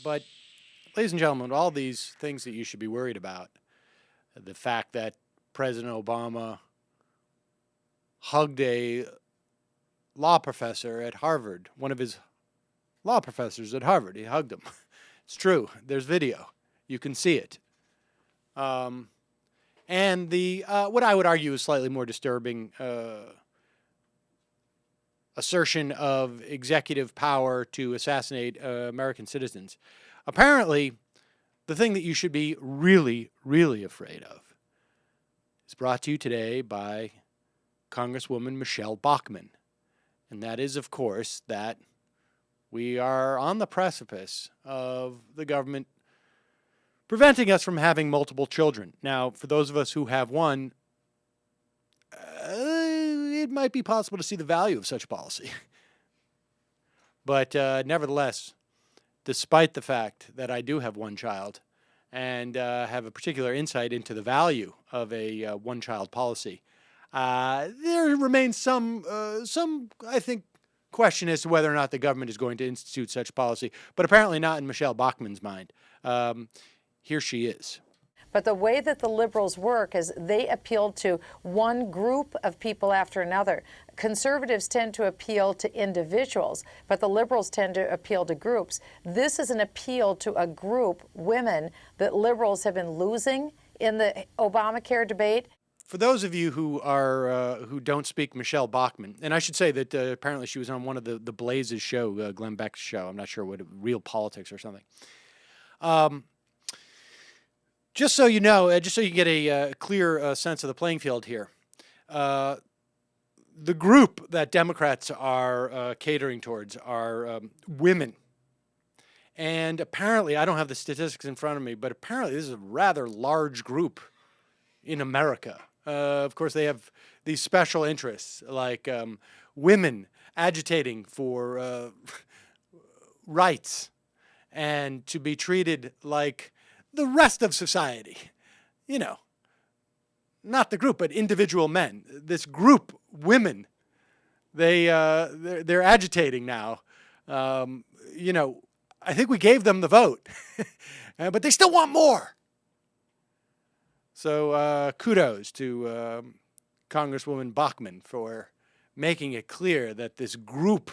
But, ladies and gentlemen, all these things that you should be worried about, the fact that President Obama hugged a law professor at Harvard, one of his law professors at Harvard, he hugged him. It's true. There's video. You can see it. And the what I would argue is slightly more disturbing assertion of executive power to assassinate American citizens. Apparently, the thing that you should be really, really afraid of is brought to you today by Congresswoman Michele Bachmann. And that is, of course, that we are on the precipice of the government preventing us from having multiple children. Now, for those of us who have one, it might be possible to see the value of such policy. But nevertheless, despite the fact that I do have one child and have a particular insight into the value of a one-child policy, there remains some, I think, question as to whether or not the government is going to institute such policy, but apparently not in Michele Bachmann's mind. Here she is. But the way that the liberals work is they appeal to one group of people after another. Conservatives tend to appeal to individuals, but the liberals tend to appeal to groups. This is an appeal to a group, women, that liberals have been losing in the Obamacare debate. For those of you who are who don't speak Michele Bachmann, and I should say that apparently she was on one of the Blazes show, Glenn Beck's show. I'm not sure what, Real Politics or something. Just so you know, just so you get a clear sense of the playing field here, the group that Democrats are catering towards are women. And apparently, I don't have the statistics in front of me, but apparently this is a rather large group in America. Of course, they have these special interests, like women agitating for rights and to be treated like the rest of society. You know, not the group, but individual men. This group, women, they're agitating now. You know, I think we gave them the vote, but they still want more. So kudos to Congresswoman Bachmann for making it clear that this group,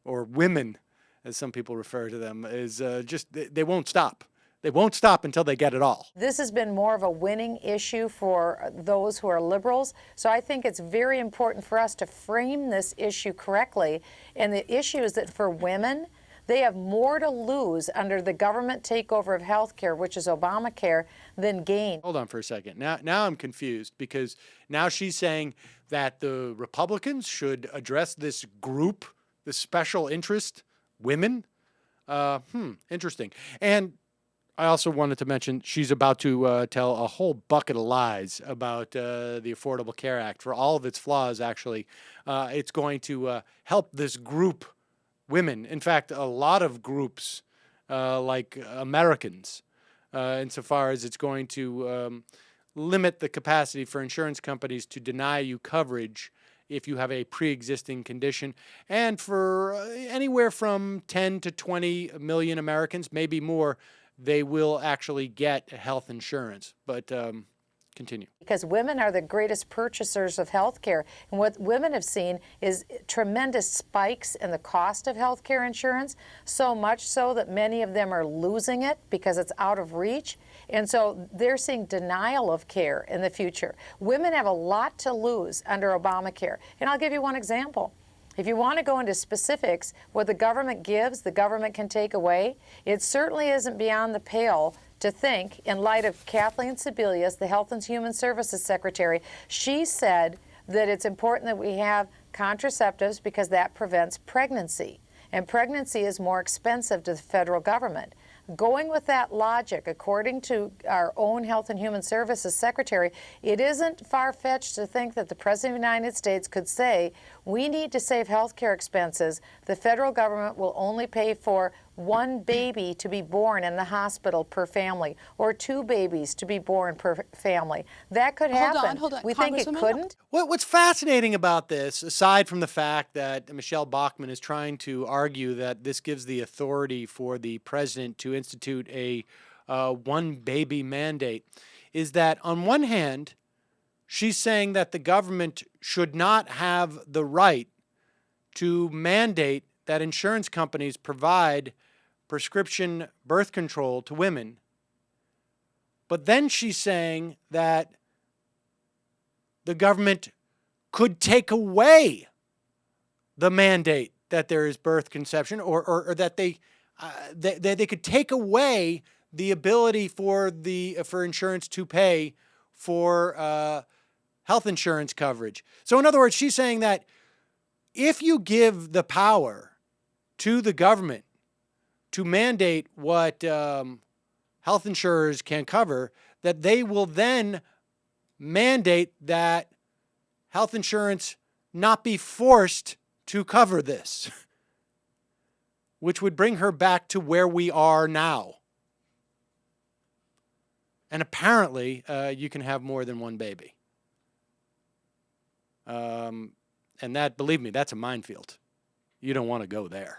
or women, as some people refer to them, is just, they won't stop. They won't stop until they get it all. This has been more of a winning issue for those who are liberals. So I think it's very important for us to frame this issue correctly. And the issue is that for women, they have more to lose under the government takeover of health care, which is Obamacare, than gain. Hold on for a second. Now I'm confused, because now she's saying that the Republicans should address this group, this special interest, women. Interesting. And I also wanted to mention she's about to tell a whole bucket of lies about the Affordable Care Act. For all of its flaws, actually, it's going to help this group, women. In fact, a lot of groups, like Americans, insofar as it's going to limit the capacity for insurance companies to deny you coverage if you have a pre-existing condition. And for anywhere from 10 to 20 million Americans, maybe more, they will actually get health insurance. But continue. Because women are the greatest purchasers of health care. And what women have seen is tremendous spikes in the cost of health care insurance, so much so that many of them are losing it because it's out of reach. And so they're seeing denial of care in the future. Women have a lot to lose under Obamacare. And I'll give you one example. If you want to go into specifics, what the government gives, the government can take away. It certainly isn't beyond the pale to think, in light of Kathleen Sebelius, the Health and Human Services Secretary, she said that it's important that we have contraceptives because that prevents pregnancy. And pregnancy is more expensive to the federal government. Going with that logic, according to our own Health and Human Services Secretary, it isn't far-fetched to think that the President of the United States could say, we need to save health care expenses. The federal government will only pay for one baby to be born in the hospital per family, or two babies to be born per family. That could happen. Hold on. We think it couldn't. What's fascinating about this, aside from the fact that Michele Bachmann is trying to argue that this gives the authority for the president to to institute a one baby mandate, is that on one hand, she's saying that the government should not have the right to mandate that insurance companies provide prescription birth control to women. But then she's saying that the government could take away the mandate that there is birth conception, or that they could take away the ability for insurance to pay for health insurance coverage. So in other words, she's saying that if you give the power to the government to mandate what health insurers can cover, that they will then mandate that health insurance not be forced to cover this, which would bring her back to where we are now. And apparently, you can have more than one baby. And that, believe me, that's a minefield. You don't want to go there.